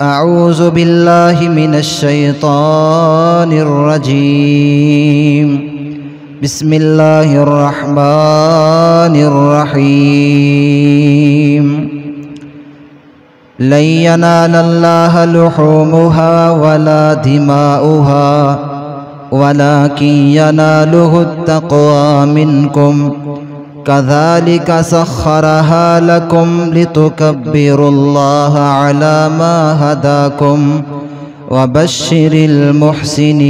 أعوذ بالله من الشيطان الرجيم بسم الله الرحمن الرحيم لن ينال الله لحومها ولا دماؤها ولكن يناله التقوى منكم كذلك سخرها لكم لتكبروا الله على ما هداكم وبشر المحسنين۔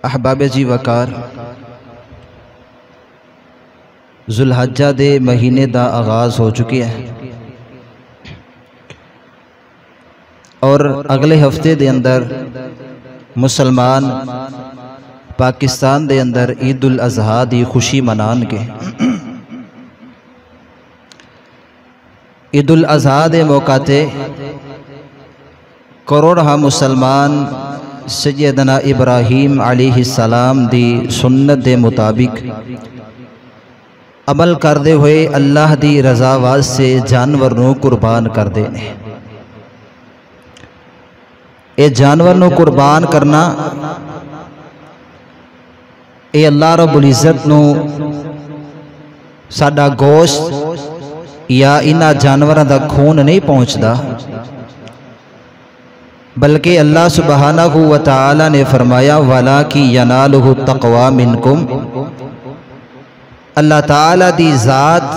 احباب جی وقار، ذوالحجہ دے مہینے دا آغاز ہو چکے ہیں اور اگلے ہفتے دے اندر مسلمان پاکستان دے اندر عید الاضحیٰ دی خوشی منان کے عید الاضحیٰ دے موقع تے کروڑہ مسلمان سیدنا ابراہیم علیہ السلام دی سنت دے مطابق عمل کردے ہوئے اللہ دی رضا واسطے جانور نو قربان کردے نے۔ اے جانور نو قربان کرنا اے اللہ رب العزت نو ساڈا گوشت یا انہاں جانوراں دا خون نہیں پہنچدا، بلکہ اللہ سبحانہ و تعالی نے فرمایا وَلَٰكِن يَنَالُهُ التَّقْوَىٰ مِنْكُمْ۔ اللہ تعالیٰ دی ذات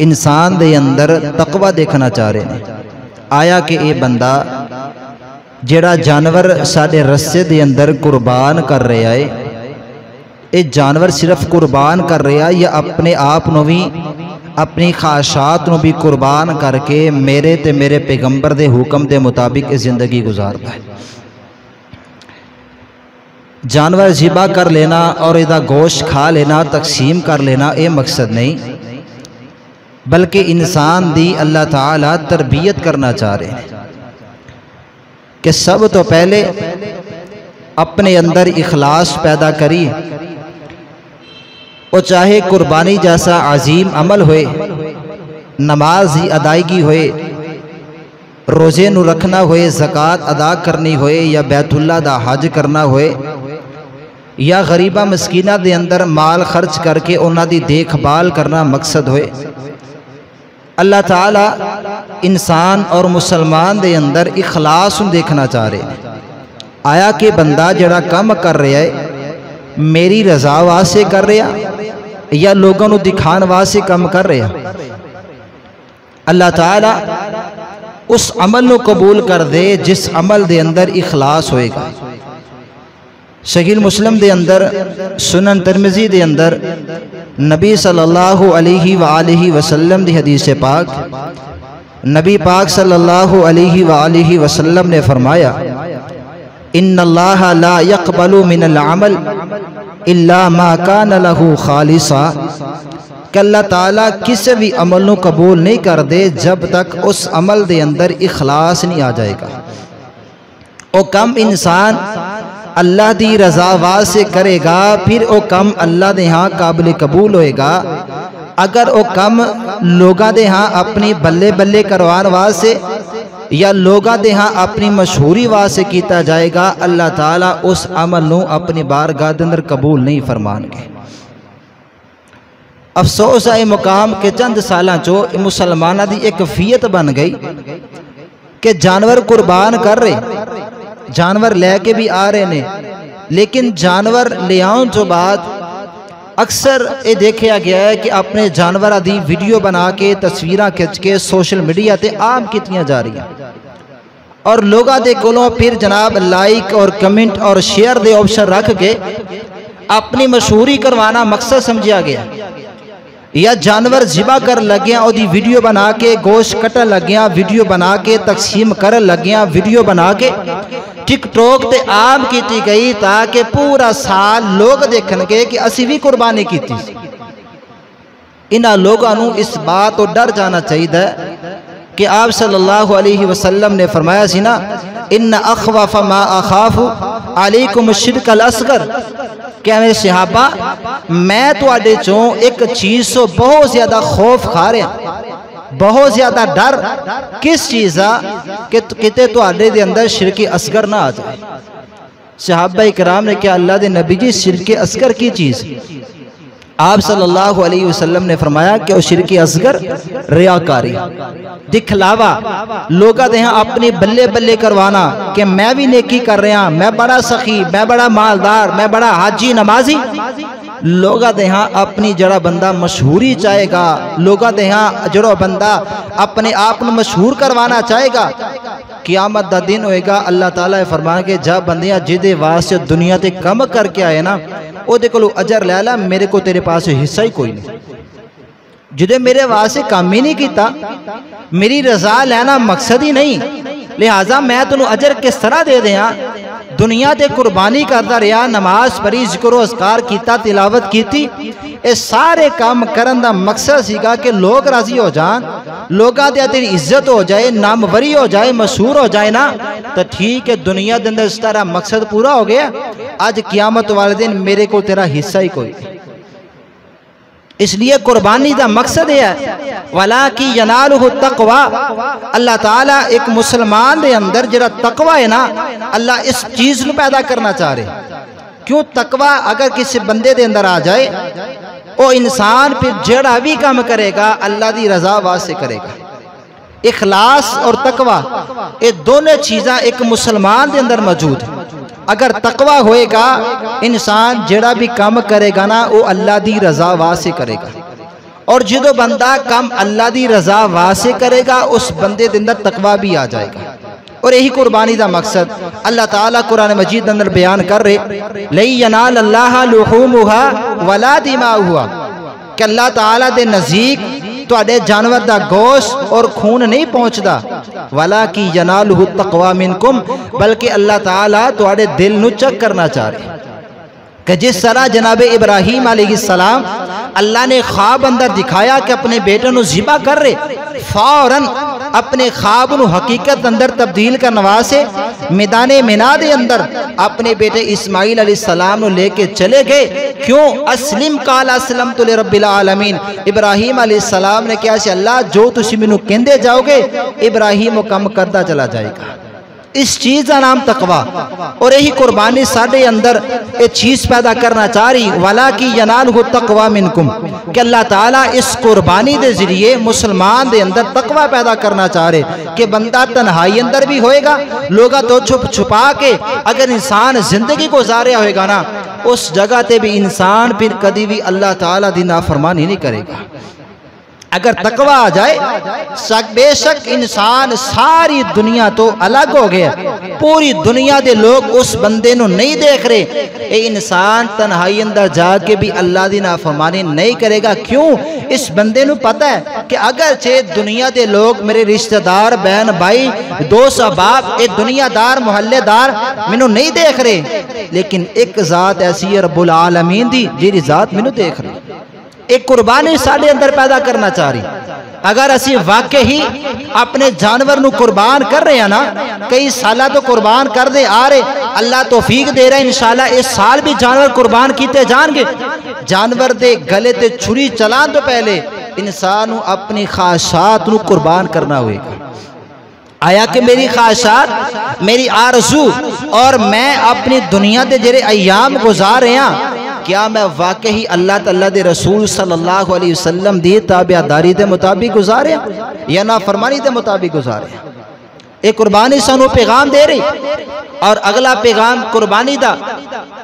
انسان دے اندر تقوی دیکھنا چاہ رہے ہیں۔ آیا کہ اے بندہ جڑا جانور ساڑے رسے دے اندر قربان کر رہا ہے، اے جانور صرف قربان کر رہا ہے یا اپنے آپ نو بھی اپنی خواہشات نو بھی قربان کر کے میرے تے میرے پیغمبر دے حکم دے مطابق زندگی گزارتا ہے؟ جانور ذبح کر لینا اور ادا گوشت کھا لینا، تقسیم کر لینا اے مقصد نہیں، بلکہ انسان دی اللہ تعالیٰ تربیت کرنا چاہ رہے ہیں کہ سب تو پہلے اپنے اندر اخلاص پیدا کری، وہ چاہے قربانی جیسا عظیم عمل ہوئے، نماز ہی ادائیگی ہوئے، روزے نو رکھنا ہوئے، زکوٰۃ ادا کرنی ہوئے، یا بیت اللہ دا حج کرنا ہوئے، یا غریبہ مسکینہ دے اندر مال خرچ کر کے انہاں دی دیکھ بھال کرنا مقصد ہوئے۔ اللہ تعالیٰ انسان اور مسلمان دے اندر اخلاص دیکھنا چاہ رہے ہیں۔ آیا کہ بندہ جڑا کم کر رہا ہے میری رضا واسطے کر رہا یا لوگوں نو دکھان واسطے کم کر رہا؟ اللہ تعالیٰ اس عمل نو قبول کر دے جس عمل دے اندر اخلاص ہوئے گا۔ صحیح مسلم دے اندر، سنن ترمذی دے اندر نبی صلی اللہ علیہ وآلہ وسلم دی حدیث پاک، نبی پاک صلی اللہ علیہ وآلہ وسلم نے فرمایا ان اللہ لا يقبل من العمل الا ما کان له خالصا، کہ اللہ تعالیٰ کسی بھی عمل نو قبول نہیں کر دے جب تک اس عمل دے اندر اخلاص نہیں آ جائے گا۔ او کم انسان اللہ دی رضا واسطے کرے گا، پھر او کم اللہ دے ہاں قابل قبول ہوئے گا۔ اگر او کم لوگاں دے ہاں اپنی بلے بلے کروان واسطے یا لوگاں دے ہاں اپنی مشہوری واسطے کیتا جائے گا، اللہ تعالیٰ اس عمل نو اپنی بارگاہ دے اندر قبول نہیں فرمان گے۔ افسوس ہے مقام کے چند سالاں چو مسلمانہ دی ایک فیت بن گئی کہ جانور قربان کر رہے، جانور لے کے بھی آ رہے نے، لیکن جانور لے آؤں تو بعد اکثر یہ دیکھا گیا ہے کہ اپنے جانور دی ویڈیو بنا کے تصویریں کھچ کے سوشل میڈیا تے عام کیتیاں جا رہی ہیں، اور لوگاں دے کولوں پھر جناب لائک اور کمنٹ اور شیئر دے آپشن رکھ کے اپنی مشہوری کروانا مقصد سمجھا گیا، یا جانور ذبح کر لگیاں اور دی ویڈیو بنا کے گوشت کٹن لگیاں، ویڈیو بنا کے تقسیم کرن لگیاں، ویڈیو بنا کے ٹک ٹوک تے عام کیتی گئی تاکہ پورا سال لوگ دیکھن گے کہ اسی بھی قربانی کیتی۔ انہاں لوگاں نو اس بات تو ڈر جانا چاہیے کہ آپ صلی اللہ علیہ وسلم نے فرمایا سی نا ان اخوف ما اخاف علیکم الشرک الاصغر، کہ میرے صحابہ میں تواڈے چوں ایک چیز تو بہت زیادہ خوف کھا رہا، بہت زیادہ ڈر کس چیز کہ کتے تواڈے دے اندر شرک اصغر نہ آ جائے۔ صحابہ اکرام نے کہا اللہ دے نبی جی شرک اصغر کی چیز؟ آپ صلی اللہ علیہ وسلم نے فرمایا کہ وہ شرک اصغر ریاکاری، دکھلاوا، لوگا دے ہاں اپنی بلے بلے کروانا کہ میں بھی نیکی کر رہا، میں بڑا سخی، میں بڑا مالدار، میں بڑا حاجی نمازی۔ لوگا دے ہاں اپنی جڑا بندہ مشہوری چاہے گا، لوگا دے ہاں جڑا بندہ اپنے آپ کو مشہور کروانا چاہے گا، قیامت دا دن ہوئے گا اللہ تعالیٰ فرمائے کہ جا بندیاں جدے واسطے دنیا تے کم کر کے آئے نا او دے کلو اجر لے لا، میرے کو تیرے پاس حصہ ہی کوئی نہیں۔ جدے میرے واسطے کام ہی نہیں کیتا، میری رضا لینا مقصد ہی نہیں، لہٰذا میں تنوں اجر کس طرح دے دیاں؟ دنیا تے قربانی کرتا رہا، نماز پڑھی، ذکر و اذکار کیتا، تلاوت کیتی، اس سارے کام کرن دا مقصد سیگا کہ لوگ راضی ہو جان، لوگاں دے تیری عزت ہو جائے، ناموری ہو جائے، مشہور ہو جائے نا، تو ٹھیک ہے دنیا دے اندر اس طرح مقصد پورا ہو گیا، آج قیامت والے دن میرے کو تیرا حصہ ہی کوئی۔ اس لیے قربانی دا مقصد ہے وَلَاكِ يَنَالُهُ التَّقْوَى، اللہ تعالیٰ ایک مسلمان دے اندر جڑا تقوی ہے نا، اللہ اس چیز نو پیدا کرنا چاہ رہے۔ کیوں؟ تقوی اگر کسی بندے دے اندر آ جائے، وہ انسان پھر جڑا بھی کام کرے گا اللہ دی رضا واسطے کرے گا۔ اخلاص اور تقوی یہ دونوں چیزاں ایک مسلمان دے اندر موجود ہیں۔ اگر تقوی ہوئے گا انسان جڑا بھی کام کرے گا نا وہ اللہ دی رضا واسطے کرے گا، اور جدو بندہ کام اللہ دی رضا واسطے کرے گا اس بندے دے اندر تقوی بھی آ جائے گا۔ اور یہی قربانی دا مقصد اللہ تعالیٰ قرآن مجید اندر بیان کر رہے لَن يَنَالَ اللَّهَ لُحُومُهَا وَلَا دِمَاؤُهَا، کہ اللہ تعالیٰ دے نزدیک تو اڈے جانور دا گوشت اور خون نہیں پہنچدا، وَلَاكِ يَنَالُهُ التَّقْوَى مِنْكُمْ، بلکہ اللہ تعالیٰ تو اڈے دل نو چک کرنا چاہ رہے کہ جس طرح جناب ابراہیم علیہ السلام اللہ نے خواب اندر دکھایا کہ اپنے بیٹے نو ذبح کر رہے، فوراً اپنے خواب نو حقیقت اندر تبدیل کرنوا سے میدان مینا دے اندر اپنے بیٹے اسماعیل علیہ السلام نو لے کے چلے گئے۔ کیوں؟ اسلم قال اسلمت لرب العالمین، ابراہیم علیہ السلام نے کہا کہ اللہ جو تسی مینوں کہندے جاؤ گے ابراہیم وہ کم کرتا چلا جائے گا۔ اس چیز کا نام تقوی، اور یہی قربانی ساڑھے اندر ایک چیز پیدا کرنا چاہ رہی وَلَاكِ يَنَالُهُ التَّقْوَى مِنْكُمْ، کہ اللہ تعالیٰ اس قربانی دے ذریعے مسلمان دے اندر تقوی پیدا کرنا چاہ رہے کہ بندہ تنہائی اندر بھی ہوئے گا، لوگا تو چھپ چھپا کے اگر انسان زندگی گزاریا ہوئے گا نا اس جگہ تے بھی انسان پھر کدی بھی اللہ تعالیٰ دی نافرمانی نہیں کرے گا۔ اگر تقوی آ جائے بے شک انسان ساری دنیا تو الگ ہو گیا، پوری دنیا دے لوگ اس بندے نو نہیں دیکھ رہے، اے انسان تنہائی اندر جا کے بھی اللہ دی نافرمانی نہیں کرے گا۔ کیوں؟ اس بندے نو پتہ ہے کہ اگرچہ دنیا دے لوگ میرے رشتہ دار، بہن بھائی، دوست احباب، اے دنیا دار، محلے دار مینوں نہیں دیکھ رہے، لیکن ایک ذات ایسی ہے رب العالمین دی جیری ذات مینوں دیکھ رہے۔ ایک قربانی ساڑھے اندر پیدا کرنا چاہ رہی، اگر اسی واقعی اپنے جانور نو قربان کر رہے ہیں نا، کئی سالہ تو قربان کر دے آ رہے، اللہ توفیق دے رہے انشاءاللہ اس سال بھی جانور قربان کیتے جان گے۔ جانور دے گلے تے چھری چلان تو پہلے انسان اپنی خواہشات نو قربان کرنا ہوئے گا۔ آیا کہ میری خواہشات، میری آرزو اور میں اپنی دنیا دے جرے ایام گزار رہے ہیں، کیا میں واقعی اللہ تعالیٰ دے رسول صلی اللہ علیہ وسلم دی تابعداری دے مطابق گزارے یا نافرمانی دے مطابق گزارے؟ ایک قربانی سانو پیغام دے رہی، اور اگلا پیغام قربانی دا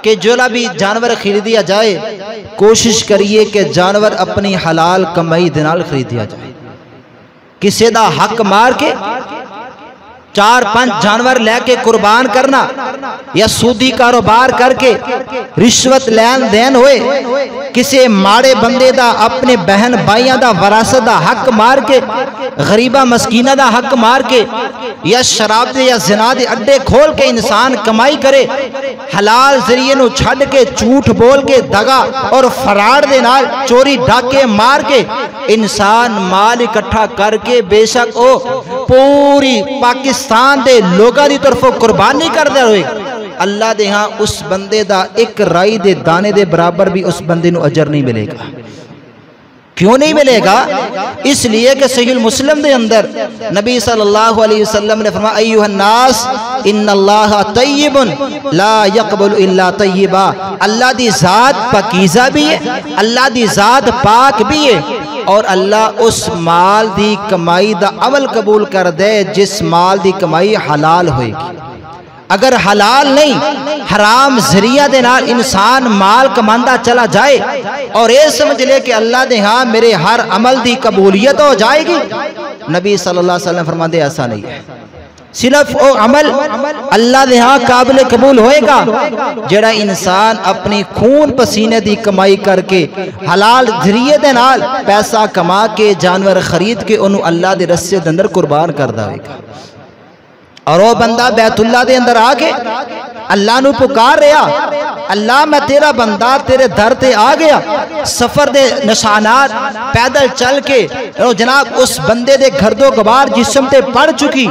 کہ جو بھی جانور خریدیا جائے کوشش کریے کہ جانور اپنی حلال کمائی دنال خریدیا جائے۔ کسی دا حق مار کے 4-5 جانور لے کے قربان کرنا یا سودی کاروبار کر کے رشوت لین دین ہوئے، کسی ماڑے بندے دا اپنے بہن بھائیاں دا وراثت دا حق مار کے، غریبہ مسکینہ دا حق مار کے، یا شراب دے یا زنا دے اڈے کھول کے انسان کمائی کرے، حلال ذریعے نو چھڑ کے جھوٹ بول کے دگا اور فراڈ دے نال چوری ڈاکے مار کے انسان مال اکٹھا کر کے بے شک او پوری پاکستان دے لوگاں دی طرف قربانی کر دے ہوئے، اللہ دے ہاں اس بندے دا ایک رائی دے دانے دے برابر بھی اس بندے نو اجر نہیں ملے گا۔ کیوں نہیں ملے گا؟ اس لیے کہ صحیح المسلم دے اندر نبی صلی اللہ علیہ وسلم نے فرمایا ایھا الناس ان اللہ طیب لا یقبل الا طیبا، اللہ دی ذات پاکیزہ بھی ہے، اللہ دی ذات پاک بھی ہے، اور اللہ اس مال دی کمائی دا عمل قبول کر دے جس مال دی کمائی حلال ہوئے گی۔ اگر حلال نہیں حرام ذریعہ دے نال انسان مال کماندہ چلا جائے اور یہ سمجھ لے کہ اللہ دے ہاں میرے ہر عمل دی قبولیت ہو جائے گی، نبی صلی اللہ علیہ وسلم فرماتے ایسا نہیں ہے۔ صرف وہ عمل اللہ دے ہاں قابل قبول ہوئے گا جڑا انسان اپنی خون پسینے دی کمائی کر کے حلال ذریعے دے نال پیسہ کما کے جانور خرید کے انہوں اللہ دے رستے دے اندر قربان کر دے گا۔ اور وہ بندہ بیت اللہ دے اندر آ کے اللہ نو پکار رہا، اللہ میں تیرا بندہ تیرے در تے آ گیا، سفر دے نشانات پیدل چل کے جناب اس بندے دے گھردو غبار جسم تے پڑ چکی،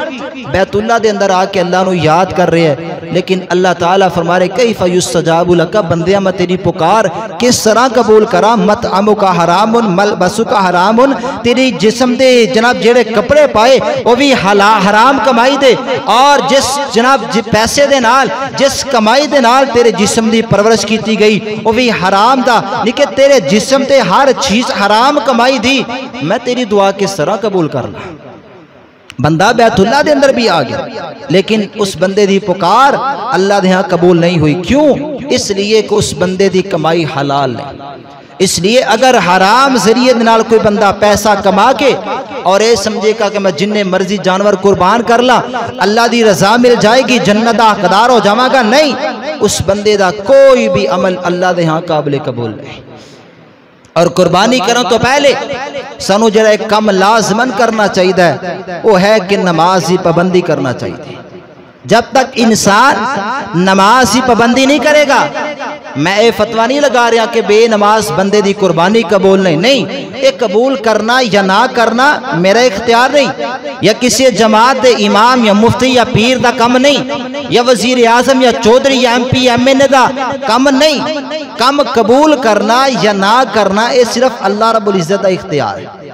بیت اللہ دے اندر آ کے اللہ نو یاد کر رہے ہیں، لیکن اللہ تعالیٰ فرما رہے کیف یستجاب لک، بندیاں میں تیری پکار کس طرح قبول کرا، مطعمک حرام ملبسک حرام، تیری جسم دے جناب جڑے کپڑے پائے وہ بھی حرام کمائی دے، اور جس جناب پیسے دے نال جس کمائی دے نال تیرے جسم دی پرورش کیتی گئی وہ بھی حرام دا، لیکن تیرے جسم تے ہر چیز حرام کمائی دی، میں تیری دعا کس طرح قبول کرنا۔ بندہ بیت اللہ دے اندر بھی آ گیا لیکن اس بندے دی پکار اللہ دے ہاں قبول نہیں ہوئی، کیوں؟ اس لیے کہ اس بندے دی کمائی حلال نہیں۔ اس لیے اگر حرام ذریعے نال کوئی بندہ پیسہ کما کے اور یہ سمجھے گا کہ میں جننے مرضی جانور قربان کر لا اللہ دی رضا مل جائے گی، جنت دا حقدار ہو جاواں گا، نہیں، اس بندے دا کوئی بھی عمل اللہ دے ہاں قابل قبول نہیں۔ اور قربانی کروں تو پہلے سانو جڑا ایک کم لازمن کرنا چاہیے وہ ہے کہ نماز کی پابندی کرنا چاہیے۔ جب تک انسان نماز کی پابندی نہیں کرے گا، میں یہ فتویٰ نہیں لگا رہا کہ بے نماز بندے دی قربانی قبول نہیں، یہ قبول کرنا یا نہ کرنا میرا اختیار نہیں، یا کسی جماعت دے امام یا مفتی یا پیر دا کم نہیں، یا وزیر اعظم یا چودھری یا ایم پی ایم این اے دا کم نہیں۔ کم قبول کرنا یا نہ کرنا یہ صرف اللہ رب العزت دا اختیار ہے۔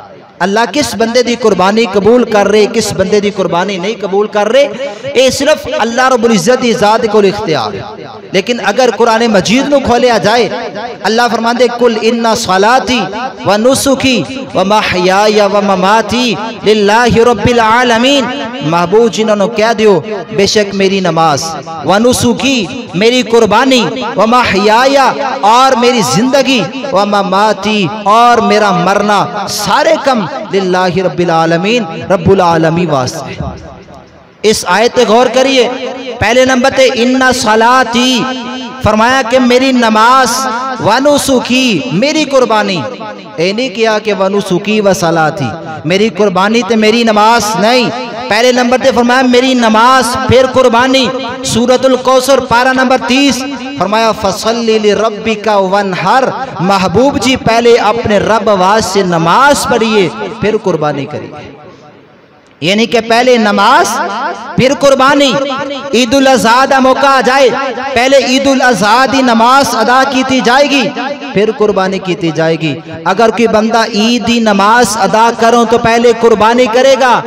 اللہ کس بندے دی قربانی قبول کر رہے کس بندے دی قربانی نہیں قبول کر رہے یہ صرف اللہ رب العزت دی ذات کو اختیار ہے۔ لیکن اگر قرآن مجید نو کھولیا جائے اللہ فرماندے کل ان صلاتی و نسکی و محیای و مماتی للہ رب العالمین، محبوب جنہوں نے کہہ دیو بے شک میری نماز و نسکی میری قربانی و محیای اور میری زندگی و مماتی اور میرا مرنا سارے کم للہ رب العالمین رب العالمین واسطے۔ اس آیت غور کریے، پہلے نمبر تے ان صلاتی فرمایا کہ میری نماز ونسکی میری قربانی، اے نہیں کیا کہ ونسکی و صلاتی میری قربانی تے میری نماز نہیں، پہلے نمبر تے فرمایا میری نماز پھر قربانی۔ سورۃ الکوثر پارہ نمبر 30 فرمایا فصلی لربک وانحر، محبوب جی پہلے اپنے رب واسطے نماز پڑھیے پھر قربانی کریے، یعنی کہ پہلے نماز پھر قربانی۔ عید الاضحیٰ دا موقع آ جائے پہلے عید الاضحیٰ دی نماز ادا کیتی جائے گی پھر قربانی کیتی جائے گی۔ اگر کوئی بندہ عید دی نماز ادا کروں تو پہلے قربانی کرے گا،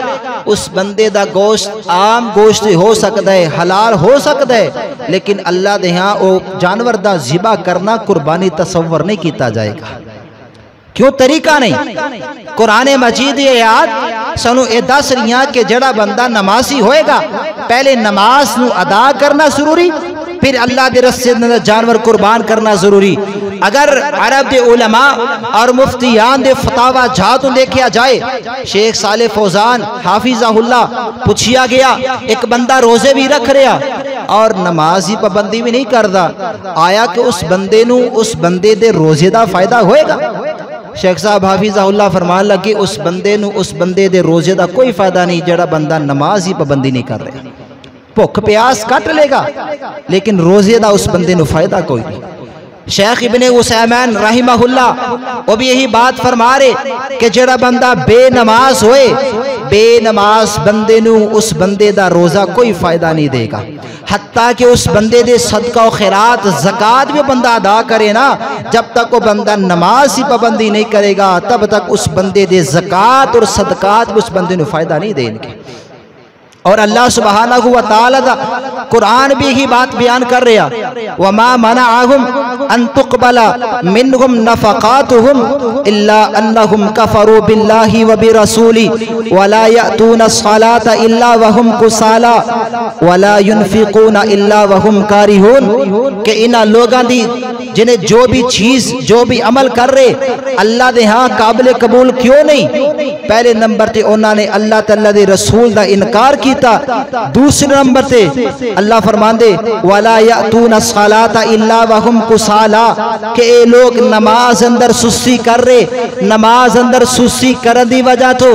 اس بندے دا گوشت عام گوشت ہو سکتا ہے، حلال ہو سکتا ہے، لیکن اللہ دے ہاں وہ جانور دا ذبح کرنا قربانی تصور نہیں کیتا جائے گا۔ کیوں؟ طریقہ نہیں۔ قرآن مجید یہ آیات سنو اے دس رہیاں کہ جڑا بندہ نمازی ہوئے گا پہلے نماز نو ادا کرنا ضروری، پھر اللہ دے رستے جانور قربان کرنا ضروری۔ اگر عرب دے علماء اور مفتیان دے فتاوہ جاتوں دیکھیا جائے، شیخ صالح فوزان حافظہ اللہ پوچھیا گیا ایک بندہ روزے بھی رکھ رہا اور نمازی پابندی بھی نہیں کردا، آیا کہ اس بندے نو اس بندے دے روزے دا فائدہ ہوئے گا؟ شیخ صاحب حافظہ اللہ فرمان لگے اس بندے نو اس بندے دے روزے دا کوئی فائدہ نہیں جڑا بندہ نماز ہی پابندی نہیں کر رہا، بھوک پیاس کٹ لے گا لیکن روزے دا اس بندے نو فائدہ کوئی نہیں۔ شیخ ابن عثیمین رحمہ اللہ وہ بھی یہی بات فرما رہے کہ جڑا بندہ بے نماز ہوئے بے نماز بندے نو اس بندے دا روزہ کوئی فائدہ نہیں دے گا، حتیٰ کہ اس بندے دے صدقہ و خیرات زکوٰۃ بھی بندہ ادا کرے نا، جب تک وہ بندہ نماز ہی پابندی نہیں کرے گا تب تک اس بندے دے زکوٰۃ اور صدقات بھی اس بندے نو فائدہ نہیں دیں گے۔ اور اللہ سبحانہ و تعالی دا قرآن بھی ہی بات بیان کر رہا، وَمَا مَنَعَهُمْ أَن تُقْبَلَ مِنْهُمْ نَفَقَاتُهُمْ إِلَّا أَنَّهُمْ كَفَرُوا بِاللَّهِ وَبِرَسُولِهِ وَلَا يَأْتُونَ الصَّلَاةَ إِلَّا وَهُمْ كُسَالَىٰ وَلَا يُنْفِقُونَ إِلَّا وَهُمْ كَارِهُونَ کہ انہاں لوگاں دی جنہیں جو بھی چیز جو بھی عمل کر رہے اللہ دے ہاں قابل قبول کیوں نہیں؟ پہلے نمبر تے انہوں نے اللہ تعالیٰ دے رسول دا انکار کیتا، دوسرے نمبر تے اللہ فرمان دے وَلَا يَأْتُونَ الصَّلَاةَ إِلَّا وَهُمْ كُسَالَىٰ کہ اے لوگ نماز اندر سستی کر رہے، نماز اندر سستی کرن دی وجہ تو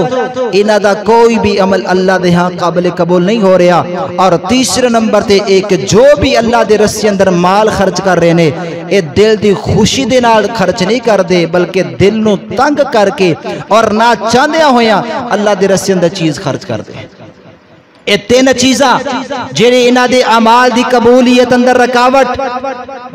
انہاں دا کوئی بھی عمل اللہ دے ہاں قابل قبول نہیں ہو رہا۔ اور تیسرے نمبر تے ایک جو بھی اللہ دے رستے اندر مال خرچ کر رہے نے اے دل دی خوشی دے نال خرچ نہیں کر دے بلکہ دل نو تنگ کر کے اور نہ چاندیاں ہویاں اللہ دے رستے اندر چیز خرچ کر دے۔ اے تین چیزاں جنہیں انہاں دے اعمال دی قبولیت اندر رکاوٹ۔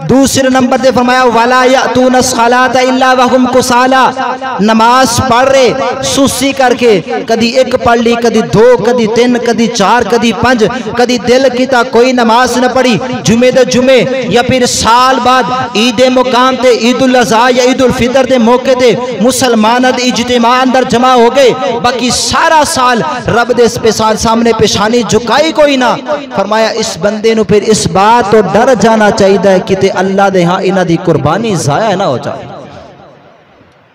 دوسرے نمبر تے فرمایا وَلَا يَأْتُونَ الصَّلَاةَ إِلَّا وَهُمْ كُسَالَىٰ نماز پڑھ رہے سستی کر کے، کدی ایک پڑھ لی، کدی دو، کدی تین، کدی چار، کدی پنج، کدی دل کیتا کوئی نماز نہ پڑھی، جمعے دے جمعے یا پھر سال بعد عید مقام تے عید الاضحیٰ یا عید الفطر دے موقع تے مسلمان دے اجتماع اندر جمع ہو گئے، باقی سارا سال رب دے سامنے پیشانی جھکائی کوئی نہ۔ فرمایا اس بندے نو پھر اس بات تو ڈر جانا چاہیے کہ تے اللہ دے ہاں انہاں دی قربانی ضائع نہ ہو جائے۔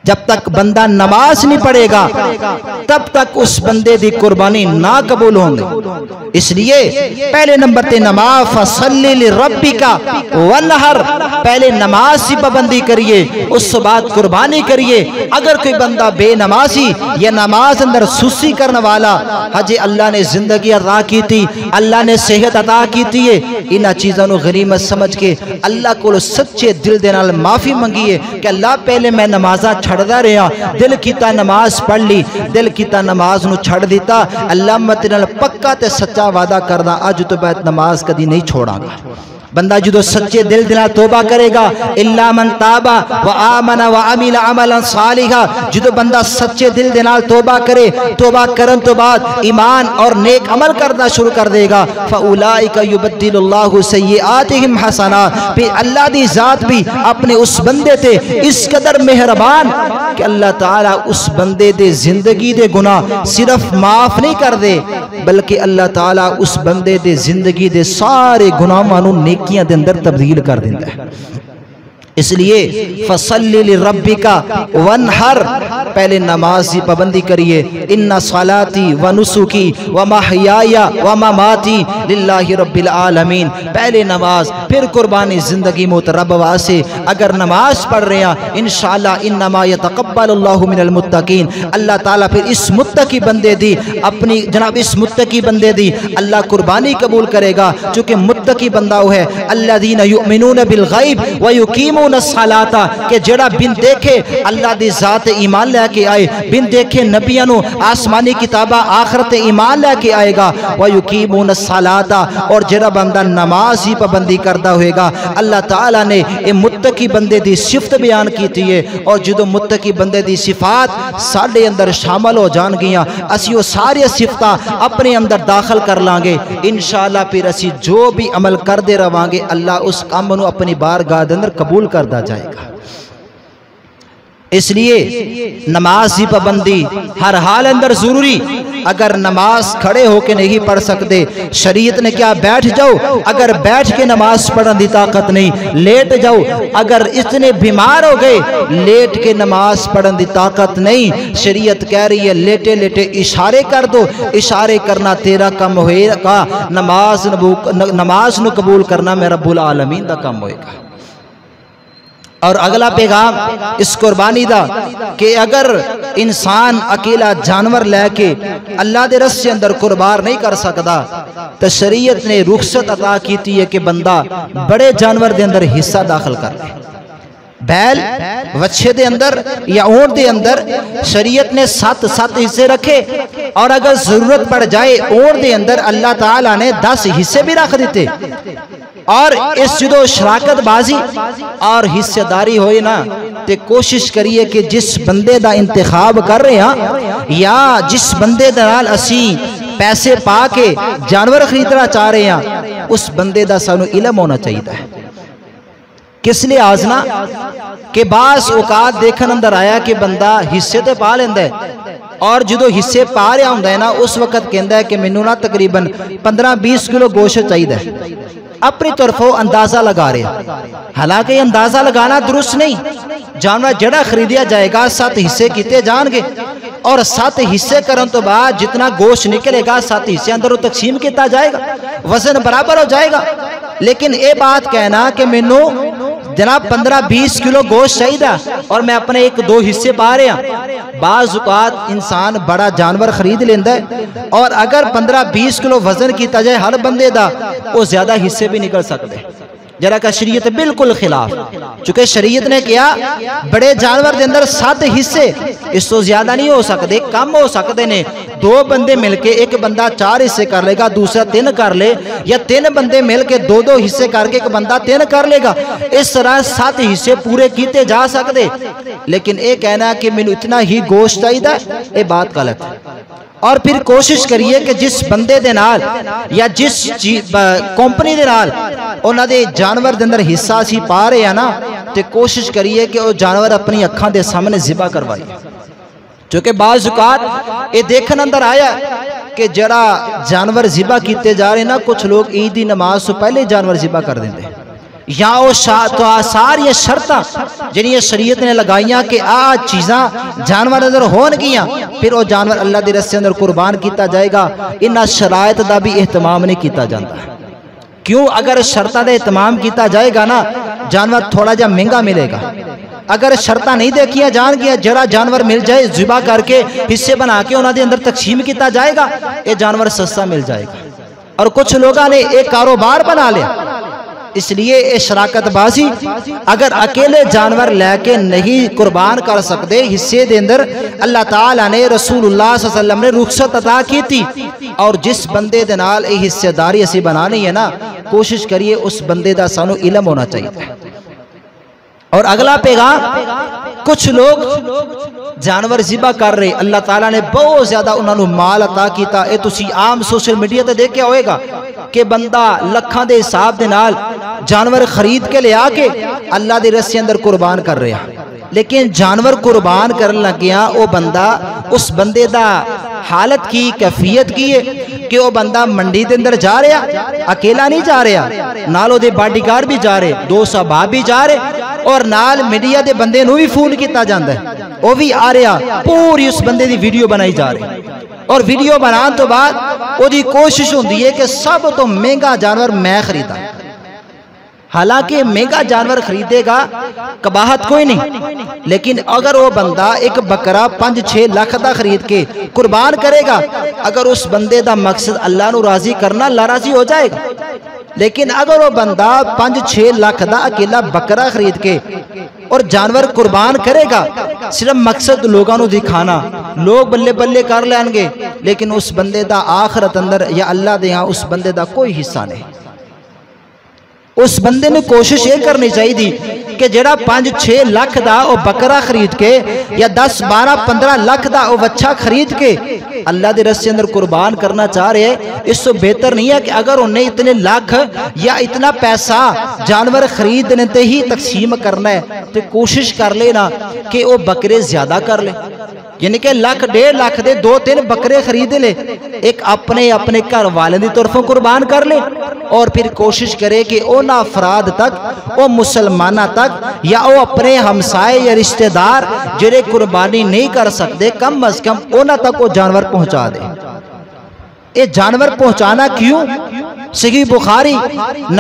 جب تک بندہ نماز نہیں پڑھے گا تب تک اس بندے دی قربانی نہ قبول ہوں گے۔ اس لیے پہلے نمبر تے نماز فَصَلِّ لِرَبِّكَ وَانْحَرْ پہلے نماز کی پابندی کریے، اس بعد قربانی کریے۔ اگر کوئی بندہ بے نمازی یا نماز اندر سستی کرنے والا، حجی اللہ نے زندگی عطا کی تھی، اللہ نے صحت عطا کی تھی، انہاں چیزوں نو غنیمت سمجھ کے اللہ کو سچے دل دے نال معافی منگیے کہ اللہ پہلے میں نمازاں چھڑ دا رہا، دل کیتا نماز پڑھ لی، دل کیتا نماز نو چھڑ دیتا، اللہ متنال پکا تے سچا وعدہ کردہ آج تو بیت نماز کدی نہیں چھوڑا گا۔ بندہ جدو سچے دل دلا توبہ کرے گا الا من تابا وآمن وعمل عملا صالحا، جدو بندہ سچے دل دلا توبہ کرے، توبہ کرن تو بعد ایمان اور نیک عمل کرنا شروع کر دے گا، فاولئک یبدل اللہ سیئاتہم حسنات، پھر اللہ دی ذات بھی اپنے اس بندے تے اس قدر مہربان کہ اللہ تعالیٰ اس بندے دے زندگی دے گناہ صرف معاف نہیں کر دے بلکہ اللہ تعالیٰ اس بندے دے زندگی دے سارے گناہ مانو نیکیاں دے اندر تبدیل کر دیتا ہے۔ اس لیے فَصَلِّ لِرَبِّكَ وَانْحَرْ پہلے نماز کی پابندی کریے، ان صلاتی ونسکی ومحیایا ومماتی للہ رب العالمین، پہلے نماز پھر قربانی زندگی موت رب واسے۔ اگر نماز پڑھ رہے ہیں انشاءاللہ انما یتقبل اللہ من المتقین، اللہ تعالیٰ پھر اس متقی بندے دی اپنی جناب اس متقی بندے دی اللہ قربانی قبول کرے گا، چونکہ متقی بندہ وہ ہے الذین یؤمنون بالغیب ویقیمون الصلاۃ کہ جڑا بن دیکھے اللہ دی ذات ایمان لے کے آئے، بن دیکھے نبیوں نو آسمانی کتابہ آخرت ایمان لے کے آئے گا، ویقیمون الصلاۃ اور جڑا بندہ نماز ہی پابندی کرتا ہوئے گا۔ اللہ تعالیٰ نے اے متقی بندے دی صفت بیان کی ہے، اور جدو متقی بندے دی صفات ساڑھے اندر شامل ہو جان گیاں اسی وہ ساری صفتاں اپنے اندر داخل کر لانگے، انشاءاللہ پھر اسی جو بھی عمل کر دے روانگے اللہ اس کام نو اپنی بارگاہ اندر قبول کردہ جائے گا۔ اس لیے نماز کی پابندی ہر حال اندر ضروری۔ اگر نماز کھڑے ہو کے نہیں پڑھ سکتے شریعت نے کیا بیٹھ جاؤ، اگر بیٹھ کے نماز پڑھن دی طاقت نہیں لیٹ جاؤ، اگر اتنے بیمار ہو گئے لیٹ کے نماز پڑھن دی طاقت نہیں شریعت کہہ رہی ہے لیٹے لیٹے اشارے کر دو، اشارے کرنا تیرا کم ہوئے گا، نماز نو قبول کرنا میں رب العالمین دا کم ہوئے گا۔ اور اگلا پیغام اس قربانی دا کہ اگر انسان اکیلا جانور لے کے اللہ دے رستے اندر قربان نہیں کر سکتا تو شریعت نے رخصت عطا کیتی ہے کہ بندہ بڑے جانور دے اندر حصہ داخل کر دے۔ بیل وچھے دے اندر یا اونٹ دے اندر شریعت نے 7 حصے رکھے، اور اگر ضرورت پڑ جائے اور دے اندر اللہ تعالیٰ نے 10 حصے بھی رکھ دیتے. اور اس جدو شراکت بازی اور حصہ داری ہوئی نا تے کوشش کریے کہ جس بندے دا انتخاب کر رہے ہیں یا جس بندے دا نال اسی پیسے پا کے جانور خریدنا چاہ رہے ہیں اس بندے دا سانو علم ہونا چاہیے. کس لیے آزنا کہ بعض اوقات دیکھن اندر آیا کہ بندہ حصے تے پا لیندہ ہے اور جدو حصے پا رہا ہوں ہے نا اس وقت کہندہ ہے کہ منو نا تقریباً 15-20 کلو گوشت چاہیے ہے. اپنی طرفوں اندازہ لگا رہے ہیں. حالانکہ اندازہ لگانا درست نہیں. جانور جڑا خریدیا جائے گا 7 حصے کیتے جان گے اور 7 حصے کرن تو بعد جتنا گوشت نکلے گا 7 حصے اندر وہ تقسیم کیتا جائے گا, وزن برابر ہو جائے گا. لیکن اے بات کہنا کہ منو جناب 15-20 کلو گوشت چاہیے اور میں اپنے 1-2 حصے پا رہے ہیں. بعض اوقات انسان بڑا جانور خرید لیندہ ہے اور اگر 15-20 کلو وزن کیتا جائے ہر بندے دا وہ زیادہ حصے بھی نکل سکتے. جرا کا شریعت بالکل خلاف, چونکہ شریعت نے کیا بڑے جانور دے اندر 7 حصے اس تو زیادہ نہیں ہو سکتے, کم ہو سکتے نے. 2 بندے مل کے ایک بندہ 4 حصے کر لے گا, دوسرا 3 کر لے, یا 3 بندے مل کے 2-2 حصے کر کے ایک بندہ 3 کر لے گا. اس طرح 7 حصے پورے کیتے جا سکتے. لیکن اے کہنا کہ میں اتنا ہی گوشت چاہیے اے بات غلط ہے. اور پھر کوشش کریے کہ جس بندے دے نال یا جس کمپنی دے نال انہاں دے جانور دے اندر حصہ سی پا رہے ہیں نا تے کوشش کریے کہ وہ جانور اپنی اکھاں دے سامنے ذبح کروائے. چونکہ بعض اوقات یہ دیکھن اندر آیا کہ جڑا جانور ذبح کیتے جا رہے ہیں نا کچھ لوگ عید دی نماز سے پہلے جانور ذبح کر دیندے ہیں. یا وہ ساری شرطاں جنہیں شریعت نے لگائیاں کہ چیزاں جانور اندر ہون گیاں پھر وہ جانور اللہ دی رستے اندر قربان کیتا جائے گا. انہاں شرائط دا بھی اہتمام نہیں کیتا جاتا. کیوں؟ اگر شرطاں دا اہتمام کیتا جائے گا نا جانور تھوڑا جا مہنگا ملے گا. اگر شرطاں نہیں دیکھیاں جان گیا جڑا جانور مل جائے ذبح کر کے حصے بنا کے انہاں دے اندر تقسیم کیتا جائے گا یہ جانور سستا مل جائے گا. اور کچھ لوگاں نے ایک کاروبار بنا لیا. اس لیے اے شراکت بازی اگر اکیلے جانور لے کے نہیں قربان کر سکتے حصے دے اندر اللہ تعالیٰ نے رسول اللہ صلی اللہ علیہ وسلم نے رخصت عطا کی تھی. اور جس بندے دے نال اے حصے داری اسی بنانی ہے نا کوشش کریے اس بندے دا سانو علم ہونا چاہیے. اور اگلا پیغام کچھ لوگ جانور ذبح کر رہے اللہ تعالیٰ نے بہت زیادہ انہوں نے مال عطا کیتا. اے تسی عام سوشل میڈیا تے دیکھیا ہوئے گا کہ بندہ لکھاں دے حساب دے نال جانور خرید کے لے آ کے اللہ دے رستے اندر قربان کر رہا. لیکن جانور قربان کرن لگیا وہ بندہ اس بندے دا حالت کی کیفیت کی ہے کہ وہ بندہ منڈی دے اندر جا رہا اکیلا نہیں جا رہا, نالو دے باڈی گارڈ بھی جا رہے, 2 صحابہ بھی جا رہے اور نال میڈیا دے بندے نو بھی فون کیتا جاندہ ہے وہ بھی آ رہا. پوری اس بندے دی ویڈیو بنائی جا رہی اور ویڈیو بنان تو بعد وہ دی کوشش ہوندی ہے کہ سب تو مہنگا جانور میں خریدا. حالانکہ مہنگا جانور خریدے گا قباحت کوئی نہیں, لیکن اگر وہ بندہ ایک بکرا 5-6 لاکھ دا خرید کے قربان کرے گا اگر اس بندے دا مقصد اللہ نو راضی کرنا اللہ راضی ہو جائے گا. لیکن اگر وہ بندہ 5-6 لاکھ دا اکیلا بکرا خرید کے اور جانور قربان کرے گا صرف مقصد لوگاں نو دکھانا, لوگ بلے بلے کر لیں گے, لیکن اس بندے دا آخرت اندر یا اللہ دے ہاں اس بندے دا کوئی حصہ نہیں. اس بندے نے کوشش یہ کرنی چاہیے دی کہ جڑا 5-6 لاکھ دا وہ بکرا خرید کے یا 10-12-15 لاکھ دا وہ بچہ خرید کے اللہ دے رستے اندر قربان کرنا چاہ رہے ہیں. اس سے بہتر نہیں ہے کہ اگر انہیں اتنے لاکھ یا اتنا پیسہ جانور خریدنے تے ہی تقسیم کرنا ہے تو کوشش کر لینا کہ وہ بکرے زیادہ کر لے. یعنی کہ 1.5 لاکھ دے 2-3 بکرے خرید لے, ایک اپنے گھر والے دی طرفوں قربان کر لے اور پھر کوشش کرے کہ اونا افراد تک او مسلمانہ تک یا او اپنے ہمسائے یا رشتہ دار جڑے قربانی نہیں کر سکتے کم از کم اونا تک وہ جانور پہنچا دے. اے جانور پہنچانا کیوں؟ صحیح بخاری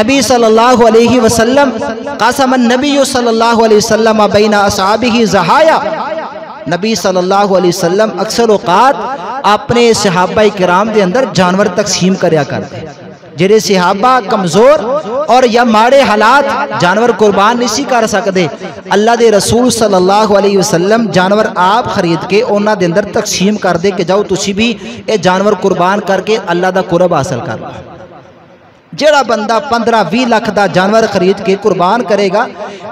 نبی صلی اللہ علیہ وسلم قاسم النبی صلی اللہ علیہ وسلم بین اصحابہ زہایا. نبی صلی اللہ علیہ وسلم اکثر اوقات اپنے صحابہ کرام دے اندر جانور تقسیم کریا کرتے. جڑے صحابہ کمزور اور یا ماڑے حالات جانور قربان نہیں کر سکتے اللہ دے رسول صلی اللہ علیہ وسلم جانور آپ خرید کے انہاں دے اندر تقسیم کر دے کہ جاؤ تسی بھی اے جانور قربان کر کے اللہ دا قرب حاصل کر لو۔ جڑا بندہ 15-20 لاکھ دا جانور خرید کے قربان کرے گا،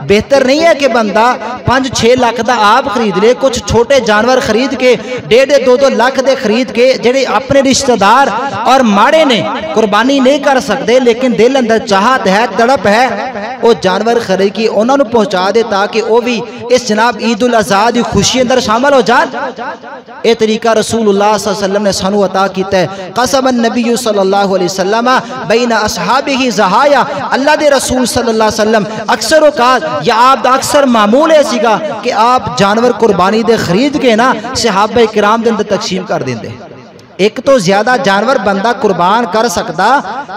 بہتر نہیں ہے کہ بندہ 5-6 لاکھ دا آپ خرید لے، کچھ چھوٹے جانور خرید کے 1.5-2 لاکھ دے خرید کے جڑے اپنے رشتہ دار اور ماڑے نے قربانی نہیں کر سکتے لیکن دل اندر چاہت ہے، تڑپ ہے، وہ جانور خرید کے انہوں نے پہنچا دے تاکہ وہ بھی اس جناب عید الاضحیٰ دی خوشی اندر شامل ہو جان۔ اے طریقہ رسول اللہ صلی اللہ علیہ وسلم نے سانو عطا کیتا ہے۔ قسم النبی صلی اللہ علیہ وسلم بین اصحابہ ضحایا، اللہ دے رسول صلی اللہ علیہ وسلم اکثر اوقات یا آپ دا اکثر معمول ہے سیگا کہ آپ جانور قربانی دے خرید کے نا صحابہ کرام دے اندر تقسیم کر دیں دے۔ ایک تو زیادہ جانور بندہ قربان کر سکتا،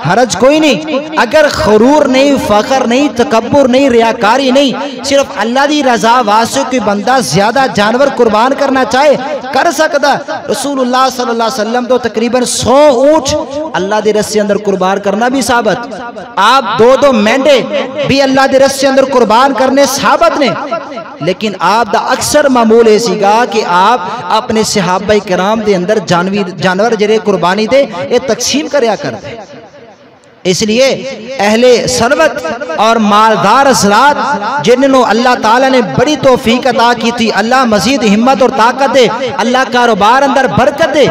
حرج کوئی نہیں، اگر غرور نہیں، فخر نہیں، تکبر نہیں، ریاکاری نہیں، صرف اللہ دی رضا واسطے کوئی بندہ زیادہ جانور قربان کرنا چاہے کر سکتا۔ رسول اللہ صلی اللہ علیہ وسلم تو تقریباً 100 اونٹ اللہ دے رستے اندر قربان کرنا بھی ثابت، آپ 2 مینڈے بھی اللہ دے رستے اندر قربان کرنے ثابت نے، لیکن آپ دا اکثر معمول ہے سیگا کہ آپ اپنے صحابہ کرام دے اندر جانور جڑے قربانی دے یہ تقسیم کریا کر دے۔ اس لیے اہل ثروت اور مالدار حضرات جنہوں اللہ تعالیٰ نے بڑی توفیق عطا کی تھی، اللہ مزید ہمت اور طاقت دے، اللہ کاروبار اندر برکت دے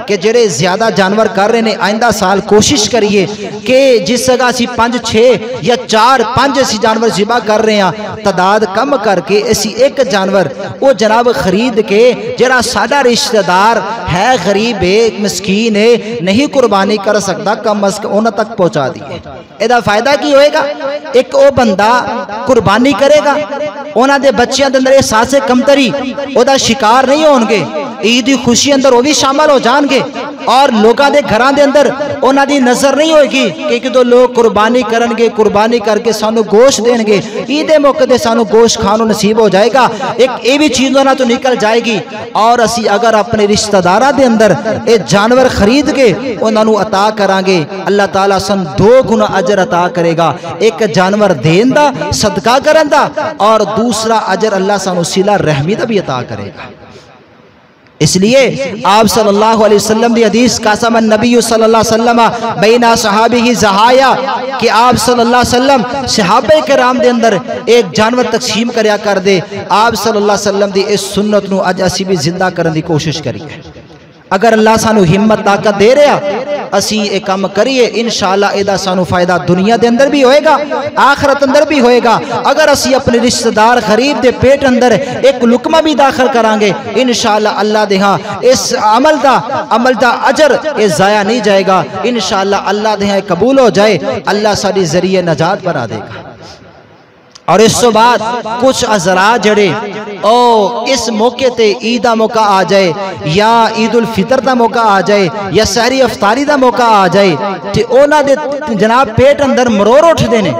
کہ جڑے زیادہ جانور کر رہے ہیں آئندہ سال کوشش کریے کہ جس جگہ اسی 5-6 یا 4-5 اسی جانور ذبح کر رہے ہیں تعداد کم کر کے اسی ایک جانور وہ جناب خرید کے جڑا سادہ رشتہ دار ہے، غریب ہے، مسکین ہے، نہیں قربانی کر سکتا، کم از کم انہاں تک پہنچا دیئے۔ ایدہ فائدہ کی ہوئے گا؟ ایک او بندہ قربانی کرے گا، انہاں دے بچیاں دے اندر احساس کمتری او دا شکار نہیں ہونگے، عیدی خوشی اندر وہ بھی شامل ہو جانگے، اور لوگاں دے گھران دے اندر انہاں دی نظر نہیں ہوئے گی کہ ایک دو لوگ قربانی کرنگے، قربانی کر کے سانو گوشت دینگے، عید موقع دے سانو گوشت کھانو نصیب ہو جائے گا، ایک اے بھی چیزوں نہ تو نکل جائے گی۔ اور اسی اگر اپنے رشتہ دارہ دے اندر اے جانور خرید کے انہاں نو عطا کرانگے، اللہ تعالیٰ سن 2 گنا اجر عطا کرے گا، ایک جانور دین دا، صدقہ کرن دا، اور دوسرا اجر اللہ سانو صلہ رحمی دا بھی عطا کرے گا۔ اس لیے آپ صلی اللہ علیہ وسلم دی حدیث قاسم النبی صلی اللہ علیہ وسلم بین صحابہ ضحایا کہ آپ صلی اللہ علیہ وسلم صحابہ کرام دے اندر ایک جانور تقسیم کریا کر دے۔ آپ صلی اللہ علیہ وسلم دی اس سنت نو اج اسی بھی زندہ کرن دی کوشش کریے۔ اگر اللہ سانو ہمت طاقت دے رہا اسی ایک کام کریے، انشاءاللہ ایدہ سانو فائدہ دنیا دے اندر بھی ہوئے گا، آخرت اندر بھی ہوئے گا۔ اگر اسی اپنے رشتہ دار غریب دے پیٹ اندر ایک لقمہ بھی داخل کرانگے، انشاءاللہ اللہ دے ہاں اس عمل دا اجر اس ضائع نہیں جائے گا، انشاءاللہ اللہ دے ہاں قبول ہو جائے، اللہ ساری ذریعہ نجات بنا دے گا۔ اور اس تو بعد کچھ حضرات جڑے اس موقع تے عید دا موقع آ جائے یا عید الفطر دا موقع آ جائے یا سحری افطاری دا موقع آ جائے تے اونا دے جناب پیٹ اندر مرور اٹھ دینے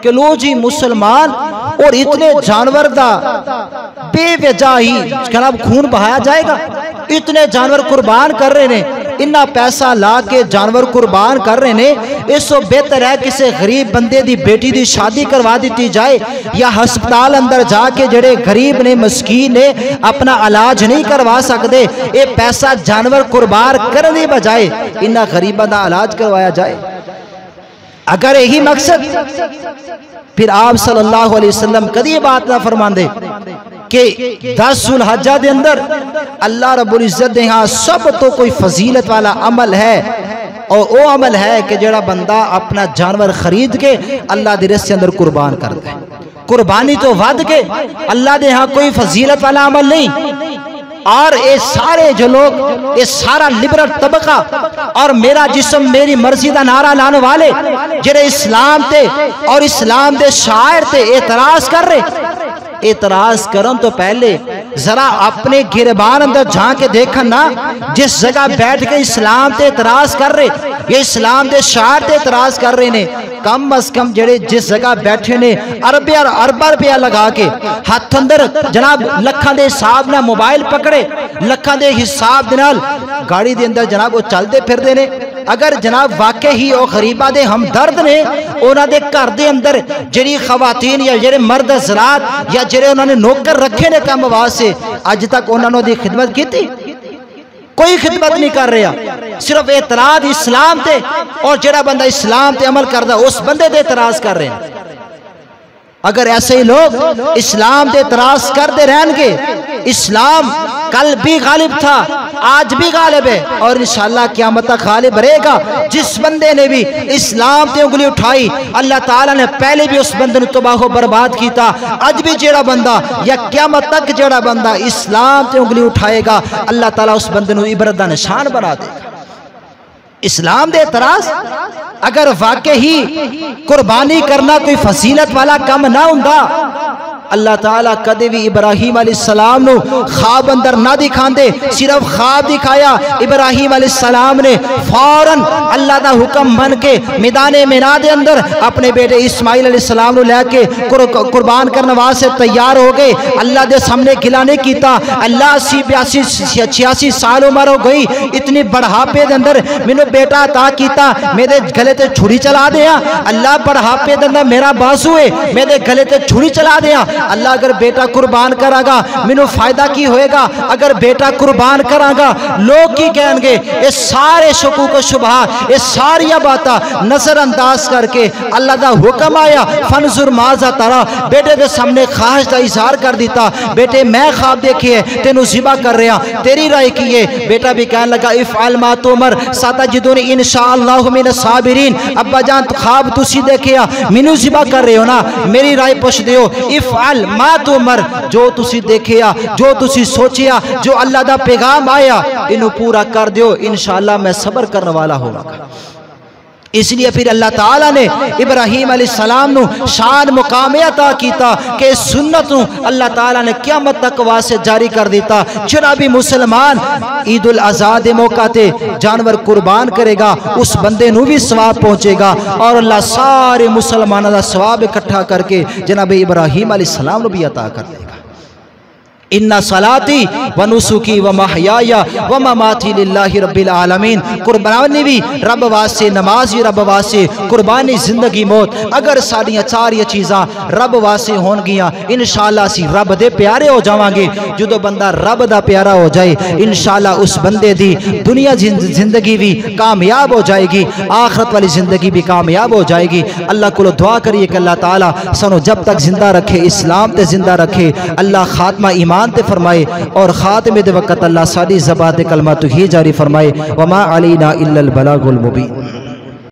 کہ لو جی مسلمان اور اتنے جانور دا بے وجہ ہی جناب خون بہایا جائے گا، اتنے جانور قربان کر رہے ہیں، انہا پیسہ لا کے جانور قربان کر رہے ہیں، اس سے بہتر ہے کسی غریب بندے دی بیٹی دی شادی کروا دیتی جائے یا ہسپتال اندر جا کے جڑے غریب نے مسکین نے اپنا علاج نہیں کروا سکتے، اے پیسہ جانور قربان کرنے بجائے انہا غریبہ دا علاج کروایا جائے۔ اگر یہی مقصد پھر آپ صلی اللہ علیہ وسلم کدی بات نہ فرمان دے کہ 10 ذوالحجہ دے اندر اللہ رب العزت دے ہاں سب تو کوئی فضیلت والا عمل ہے، اور وہ عمل ہے کہ جڑا بندہ اپنا جانور خرید کے اللہ دے رستے اندر قربان کر دے۔ قربانی تو ود کے اللہ دے ہاں کوئی فضیلت والا عمل نہیں۔ اور اے سارے جو لوگ، اے سارا لبرل طبقہ اور میرا جسم میری مرضی دا نعرہ لانے والے جڑے اسلام تے اور اسلام دے شاعر تے اعتراض کر رہے، اعتراض کرن تو پہلے ذرا اپنے گربان اندر جھان کے دیکھن نا، جس جگہ بیٹھ کے اسلام تے اعتراض کر رہے، یہ اسلام دے شاعر تے اعتراض کر رہے نے، کم از کم جڑے جس جگہ بیٹھے نے اربہ روپیہ لگا کے ہاتھ اندر جناب لکھاں دے حساب نہ موبائل پکڑے، لکھاں دے حساب دے نال گاڑی دے اندر جناب وہ چل دے پھر دے نے، اگر جناب واقع ہی او غریبہ دے ہمدرد نے اونا دے گھر دے اندر جڑی خواتین یا جڑے مرد حضرات یا جڑے انہوں نے نوکر رکھے نے کام واسطے اج تک انہوں نے دی خدمت کی تھی؟ کوئی خدمت نہیں کر رہا، صرف اعتراض اسلام تے اور جڑا بندہ اسلام تے عمل کردہ اس بندے تے اعتراض کر رہے ہیں۔ اگر ایسے ہی لوگ اسلام تے اعتراض کرتے رہن گے، اسلام کل بھی غالب تھا آج بھی غالب ہے اور انشاءاللہ قیامت تک غالب رہے گا۔ جس بندے نے بھی اسلام تے انگلی اٹھائی اللہ تعالیٰ نے پہلے بھی اس بندے نے تباہ و برباد کیتا، اج بھی جیڑا بندہ یا قیامت تک جیڑا بندہ اسلام تے انگلی اٹھائے گا اللہ تعالیٰ اس بندے نے عبرت دا نشان بنا دے گا۔ اسلام دے اعتراض اگر واقع ہی قربانی کرنا کوئی فضیلت والا کم نہ ہوندا اللہ تعالیٰ کدے بھی ابراہیم علیہ السلام نو خواب اندر نہ دکھاندے، صرف خواب دکھایا۔ ابراہیم علیہ السلام نے فوراً اللہ دا حکم من کے میدان مینا دے اندر اپنے بیٹے اسماعیل علیہ السلام نو لے کے قربان کرنے واسطے تیار ہو گئے۔ اللہ دے سامنے گلا نہیں کیتا۔ اللہ 82 86 سال عمر ہو گئی، اتنی بڑھاپے دے اندر مینوں بیٹا عطا کیتا، میرے گلے تے چھری چلا دیا۔ اللہ بڑھاپے دے اندر میرا بازو ہے، میرے گلے تے چھری چلا دیا۔ اللہ اگر بیٹا قربان کرا گا مینوں فائدہ کی ہوئے گا؟ اگر بیٹا قربان کرا گا لوگ کی کہیں گے؟ یہ سارے شکوک و شبہات، یہ ساری باتاں نظر انداز کر کے اللہ دا حکم آیا فنظر ماذا ترا، بیٹے دے سامنے خواہش دا اظہار کر دیتا، بیٹے میں خواب دیکھے تینوں ذبح کر رہا، تیری رائے کی ہے؟ بیٹا بھی کہنے لگا افعل ما تؤمر ستجدنی انشاءاللہ من الصابرین۔ ابا جان خواب تسی دیکھیا مینوں ذبح کر رہے ہو نا، میری رائے پوچھ دیو، افعل ما تؤمر، جو تسی دیکھیا جو تسی سوچیا جو اللہ دا پیغام آیا انہوں پورا کر دیو، انشاءاللہ میں صبر کرنے والا ہوں گا۔ اس لیے پھر اللہ تعالیٰ نے ابراہیم علیہ السلام نو شان مقام عطا کیتا کہ سنت نو اللہ تعالیٰ نے قیامت تک واسطے جاری کر دیتا۔ جنابی مسلمان عید الاضحیٰ دے موقع تے جانور قربان کرے گا اس بندے نو بھی ثواب پہنچے گا اور اللہ سارے مسلمانوں دا ثواب اکٹھا کر کے جناب ابراہیم علیہ السلام نو بھی عطا کر دے گا۔ ان صلاتی و نسکی و محیای و مماتی للہ رب العالمین، قربانی بھی رب واسطے، نماز بھی رب واسطے، قربانی زندگی موت اگر ساڑیاں چاریہ چیزاں رب واسطے ہون گیاں انشاءاللہ اسی رب دے پیارے ہو جاواں گے۔ جدو بندہ رب دا پیارا ہو جائے انشاءاللہ اس بندے دی دنیا زندگی بھی کامیاب ہو جائے گی، آخرت والی زندگی بھی کامیاب ہو جائے گی۔ اللہ کو دعا کریے کہ اللہ تعالیٰ سنو جب تک زندہ رکھے، اسلام تے زندہ رکھے، اللہ خاتمہ ایمان تے فرمائے اور خاتمے دے وقت اللہ ساری زبان کلمہ توحید جاری فرمائے۔ وما علینا الا البلاغ المبین۔